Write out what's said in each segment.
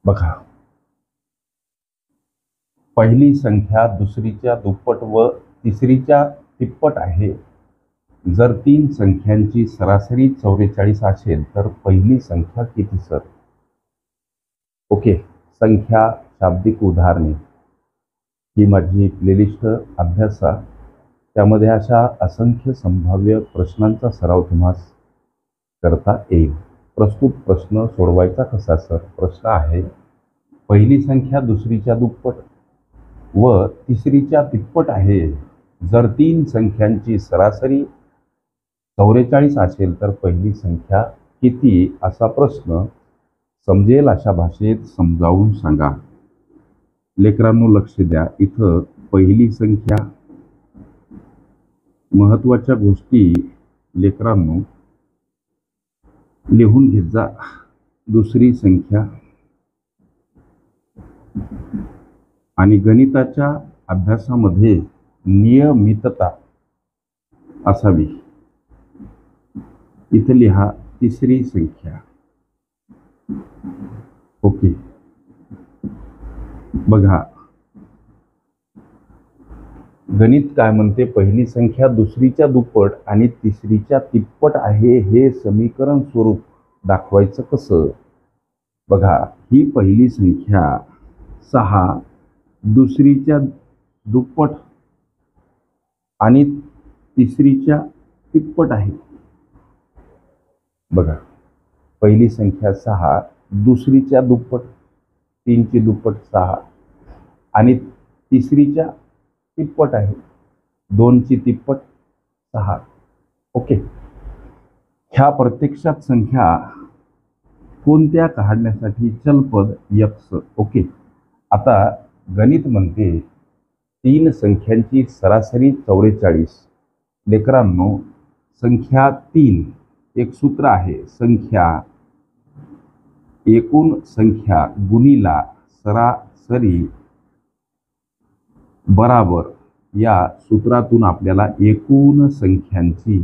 बघा, पहिली संख्या दुसरीच्या दुप्पट व तिसरीच्या तिप्पट आहे. जर तीन संख्यांची सरासरी 44 असेल तर पहिली संख्या किती सर? ओके, संख्या शाब्दिक उदाहरणे ही माझी प्लेलिस्ट अभ्यासा. त्यामध्ये अशा असंख्य संभाव्य प्रश्नांचा सराव तुम्हाला करता येईल. प्रस्तुत प्रश्न सोडवायचा कसा सर? प्रश्न आहे, पहिली संख्या दुसरीच्या दुप्पट व तिसरीच्या तिप्पट आहे. जर तीन संख्यांची सरासरी 44 असेल तर पहिली संख्या किती? असा प्रश्न समजेल अशा भाषेत समजावून सांगा. लेकरांनो लक्ष द्या. इथं पहिली संख्या, महत्त्वाच्या गोष्टी लेकरांनो लिहून घेत जा. दुसरी संख्या आणि गणिताच्या अभ्यासामध्ये नियमितता असावी. इथे लिहा तिसरी संख्या. ओके, बघा गणित काय म्हणते? पहिली संख्या दुसरीच्या दुप्पट आणि तिसरीच्या तिप्पट आहे. हे समीकरण स्वरूप दाखवायचं कसं? बघा, ही पहिली संख्या 6 दुसरीच्या दुप्पट आणि तिसरीच्या तिप्पट आहे. बघा, पहिली संख्या 6 दुसरीच्या दुप्पट, 3 ची दुप्पट 6 आणि तिसरीच्या तिप्पट आहे, 2 ची तिप्पट 6. ओके, ह्या प्रत्यक्षात संख्या कोणत्या काढण्यासाठी चलपद x. ओके, आता गणित म्हणते तीन संख्यांची सरासरी 44. लेकरांनो, संख्या 3 एक सूत्र आहे, संख्या एकूण संख्या गुणिला सरासरी बराबर. या सूत्रातून आपल्याला एकूण संख्यांची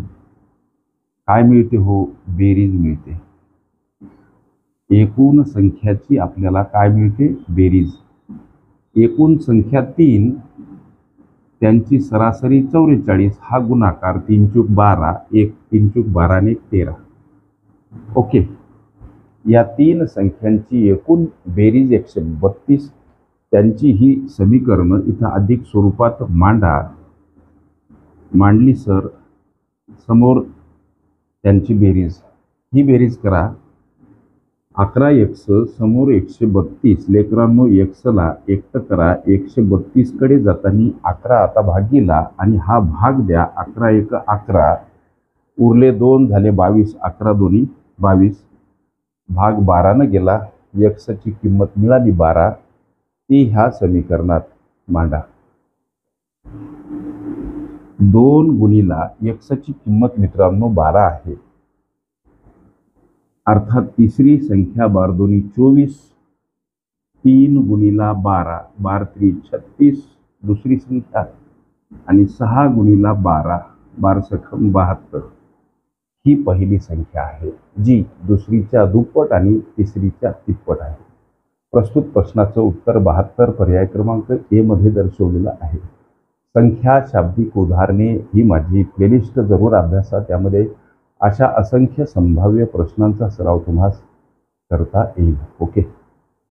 काय मिळते हो? बेरीज मिळते. एकूण संख्याची आपल्याला काय मिळते? बेरीज. एकूण संख्या 3 त्यांची सरासरी 44 हा गुणाकार 3 चूक 12, 3 चूक 12 ने 13. ओके, या तीन संख्यांची एकूण बेरीज 132. त्यांची ही समीकरणं इथं अधिक स्वरूपात मांडली सर. समोर त्यांची बेरीज, ही बेरीज करा. 11x समोर 132. लेकरांनो, xला एकटं करा. 132 कडे जाताना 11 आता भागीला आणि हा भाग द्या. 11 1 11, उरले 2 झाले 22. 11 दोन्ही 22, भाग 12 न गेला. x ची किंमत मिळाली 12. ती ह्या समीकरणात मांडा. 2 गुणिला x ची किंमत मित्रांनो 12 आहे. अर्थात तिसरी संख्या 12 दोन्ही 24, 3 गुणिला 12, 12 3 36 दुसरी संख्या आणि 6 गुणिला 12, 12 सखम 72. ही पहिली संख्या आहे जी दुसरीच्या दुप्पट आणि तिसरीच्या तिप्पट आहे. प्रस्तुत प्रश्नाचं उत्तर 72 पर्याय क्रमांक ए मध्ये दर्शवलेलं आहे. संख्या शाब्दिक उदाहरणे ही माझी प्लेलिस्ट जरूर अभ्यासा. त्यामध्ये अशा असंख्य संभाव्य प्रश्नांचा सराव तुम्हाला करता येईल. ओके.